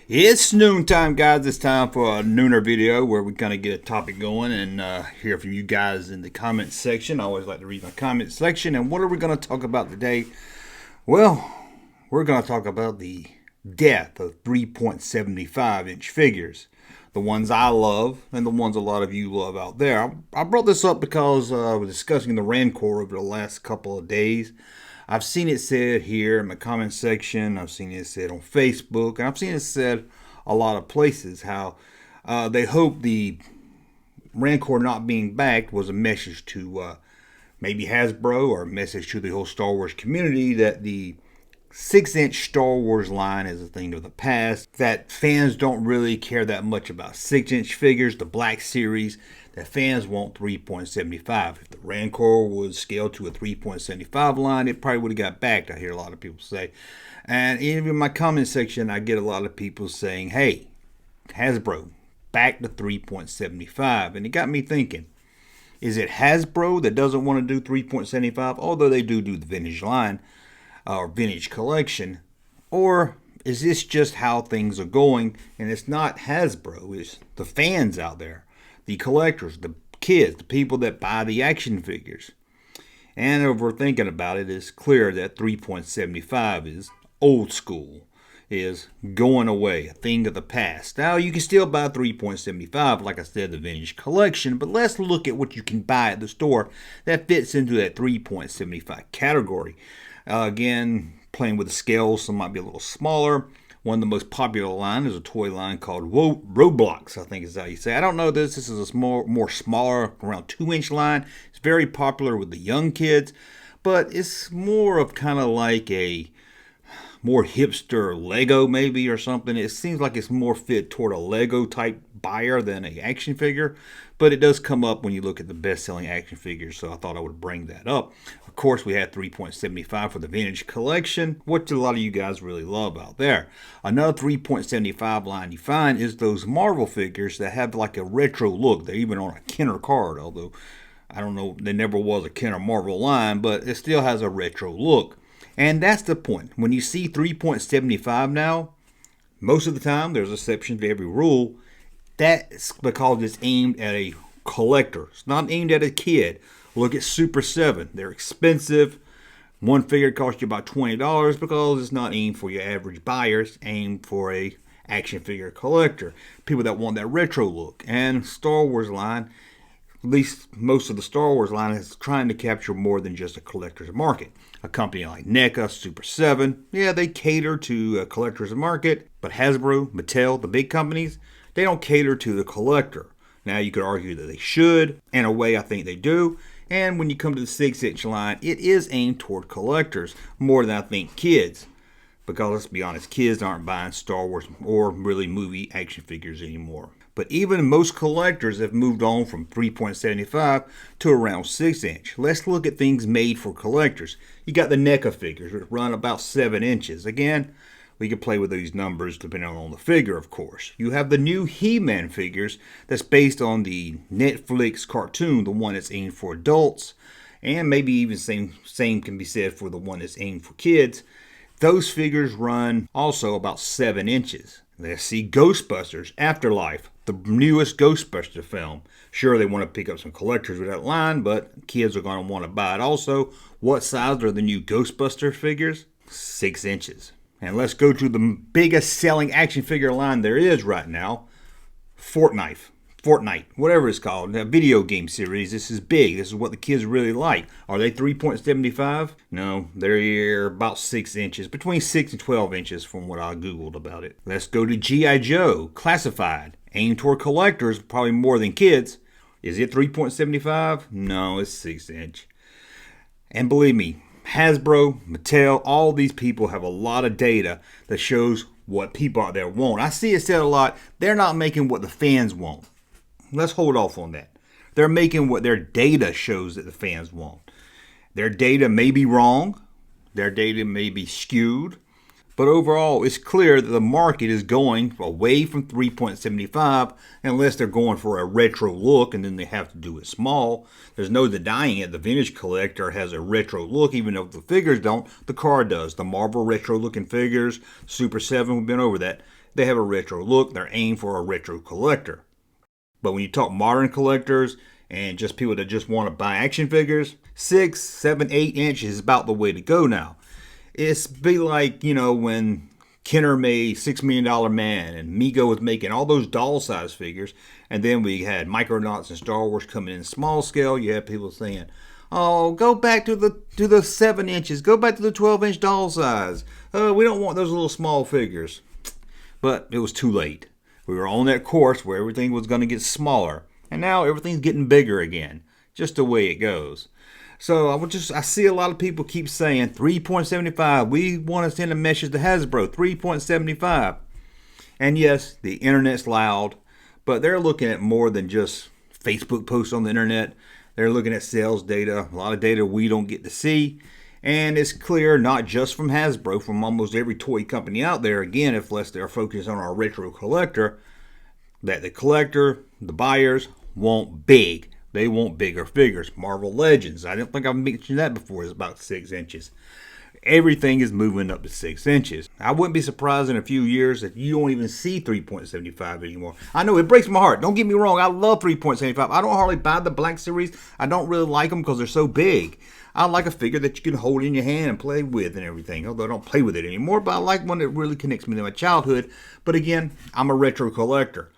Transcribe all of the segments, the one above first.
It's noontime, guys. It's time for a nooner video where we kind of get a topic going and hear from you guys in the comments section. I always like to read my comments section. And what are we going to talk about today? Well, we're going to talk about the death of 3.75-inch figures. The ones I love and the ones a lot of you love out there. I brought this up because I was discussing the Rancor over the last couple of days. I've seen it said here in my comment section. I've seen it said on Facebook. And I've seen it said a lot of places how they hope the Rancor not being backed was a message to maybe Hasbro or a message to the whole Star Wars community that the 6-inch Star Wars line is a thing of the past, that fans don't really care that much about 6-inch figures, the Black Series, that fans want 3.75. If the Rancor was scaled to a 3.75 line, it probably would have got backed, I hear a lot of people say. And even in my comment section, I get a lot of people saying, hey, Hasbro, back to 3.75. And it got me thinking, is it Hasbro that doesn't want to do 3.75, although they do the vintage line, or vintage collection, or is this just how things are going and it's not Hasbro, it's the fans out there, the collectors, the kids, the people that buy the action figures? And if we're thinking about it, it's clear that 3.75 is old school, is going away, a thing of the past. Now you can still buy 3.75, like I said, the vintage collection, but let's look at what you can buy at the store that fits into that 3.75 category. Again, playing with the scales, some might be a little smaller. One of the most popular line is a toy line called Roblox, I think is how you say. I don't know this. This is a more smaller, around 2-inch line. It's very popular with the young kids, but it's more of kind of like a more hipster Lego maybe or something. It seems like it's more fit toward a Lego type buyer than an action figure, but it does come up when you look at the best-selling action figures, so I thought I would bring that up. Of course, we had 3.75 for the vintage collection, which a lot of you guys really love out there. Another 3.75 line you find is those Marvel figures that have like a retro look. They're even on a Kenner card, although I don't know, there never was a Kenner Marvel line, but it still has a retro look. And that's the point. When you see 3.75 now, most of the time, there's exceptions to every rule, that's because it's aimed at a collector. It's not aimed at a kid. Look at Super 7. They're expensive. One figure costs you about $20 because it's not aimed for your average buyer. It's aimed for a action figure collector. People that want that retro look. And Star Wars line, at least most of the Star Wars line, is trying to capture more than just a collector's market. A company like NECA, Super 7, yeah, they cater to a collector's market, but Hasbro, Mattel, the big companies, they don't cater to the collector. Now, you could argue that they should. In a way, I think they do. And when you come to the 6-inch line, it is aimed toward collectors more than I think kids. Because let's be honest, kids aren't buying Star Wars or really movie action figures anymore. But even most collectors have moved on from 3.75 to around 6-inch. Let's look at things made for collectors. You got the NECA figures, which run about 7 inches. Again, we can play with these numbers depending on the figure, of course. You have the new He-Man figures that's based on the Netflix cartoon, the one that's aimed for adults, and maybe even same can be said for the one that's aimed for kids. Those figures run also about 7 inches. Let's see Ghostbusters Afterlife, the newest Ghostbuster film. Sure, they want to pick up some collectors with that line, but kids are going to want to buy it also. What size are the new Ghostbuster figures? 6 inches. And let's go to the biggest selling action figure line there is right now, Fortnite, whatever it's called, that video game series. This is big. This is what the kids really like. Are they 3.75? No, they're about 6 inches, between 6 and 12 inches from what I Googled about it. Let's go to G.I. Joe, classified, aimed toward collectors, probably more than kids. Is it 3.75? No, it's 6 inch. And believe me, Hasbro, Mattel, all these people have a lot of data that shows what people out there want. I see it said a lot, they're not making what the fans want. Let's hold off on that. They're making what their data shows that the fans want. Their data may be wrong. Their data may be skewed. But overall, it's clear that the market is going away from 3.75 unless they're going for a retro look, and then they have to do it small. There's no denying it. The vintage collector has a retro look, even though the figures don't. The card does. The Marvel retro looking figures, Super 7, we've been over that. they have a retro look. They're aimed for a retro collector. But when you talk modern collectors and just people that just want to buy action figures, 6, 7, 8 inches is about the way to go now. It's be like, when Kenner made $6 Million Man and Mego was making all those doll size figures, and then we had Micronauts and Star Wars coming in small scale. You had people saying, oh, go back to the 7 inches, go back to the 12-inch doll size. We don't want those little small figures. But it was too late. We were on that course where everything was going to get smaller, and now everything's getting bigger again. Just the way it goes. So I see a lot of people keep saying 3.75. We want to send a message to Hasbro, 3.75. And yes, the internet's loud, but they're looking at more than just Facebook posts on the internet. They're looking at sales data, a lot of data we don't get to see. And it's clear, not just from Hasbro, from almost every toy company out there, again, if less they're focused on our retro collector, that the collector, the buyers, want big. They want bigger figures. Marvel Legends, I don't think I've mentioned that before, is about 6 inches. Everything is moving up to 6 inches. I wouldn't be surprised in a few years that you don't even see 3.75 anymore. I know it breaks my heart. Don't get me wrong. I love 3.75. I don't hardly buy the Black Series. I don't really like them because they're so big. I like a figure that you can hold in your hand and play with and everything. Although I don't play with it anymore, but I like one that really connects me to my childhood. But again, I'm a retro collector.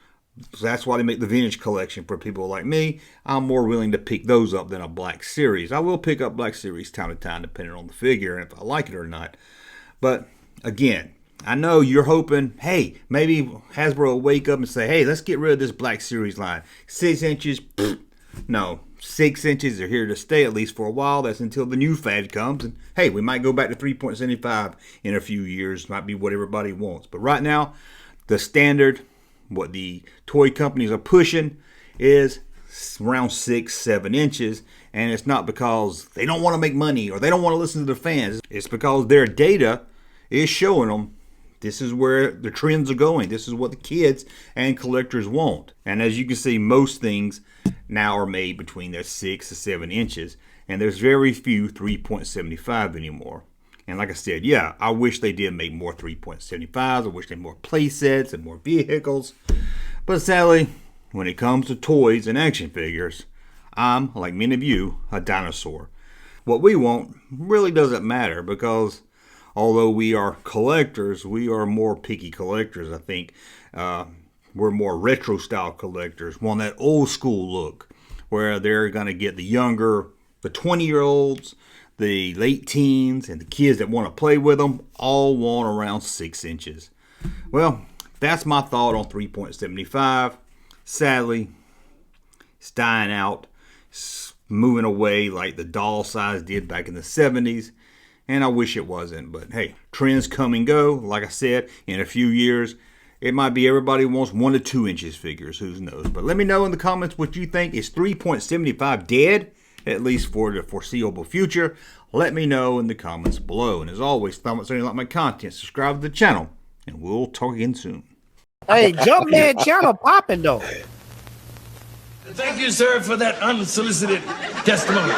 So that's why they make the vintage collection for people like me. I'm more willing to pick those up than a Black Series. I will pick up Black Series time to time depending on the figure and if I like it or not. But again, I know you're hoping, hey, maybe Hasbro will wake up and say, hey, let's get rid of this Black Series line. 6 inches, no. 6 inches are here to stay at least for a while. That's until the new fad comes. And hey, we might go back to 3.75 in a few years. Might be what everybody wants. But right now, the standard, what the toy companies are pushing, is around 6, 7 inches. And it's not because they don't want to make money or they don't want to listen to their fans. It's because their data is showing them this is where the trends are going. This is what the kids and collectors want. And as you can see, most things now are made between their 6 to 7 inches. And there's very few 3.75 anymore. And like I said, yeah, I wish they did make more 3.75s. I wish they had more play sets and more vehicles. But sadly, when it comes to toys and action figures, I'm, like many of you, a dinosaur. What we want really doesn't matter because although we are collectors, we are more picky collectors, I think. We're more retro style collectors, want that old school look where they're going to get the younger, the 20-year-olds, the late teens, and the kids that want to play with them all want around 6 inches. Well, that's my thought on 3.75. Sadly, it's dying out. It's moving away like the doll size did back in the 70s. And I wish it wasn't. But hey, trends come and go. Like I said, in a few years, it might be everybody wants 1 to 2 inches figures. Who knows? But let me know in the comments what you think. Is 3.75 dead? At least for the foreseeable future. Let me know in the comments below. And as always, thumbs up if you like my content. Subscribe to the channel. And we'll talk again soon. Hey, Junkman channel popping though. Thank you, sir, for that unsolicited testimony.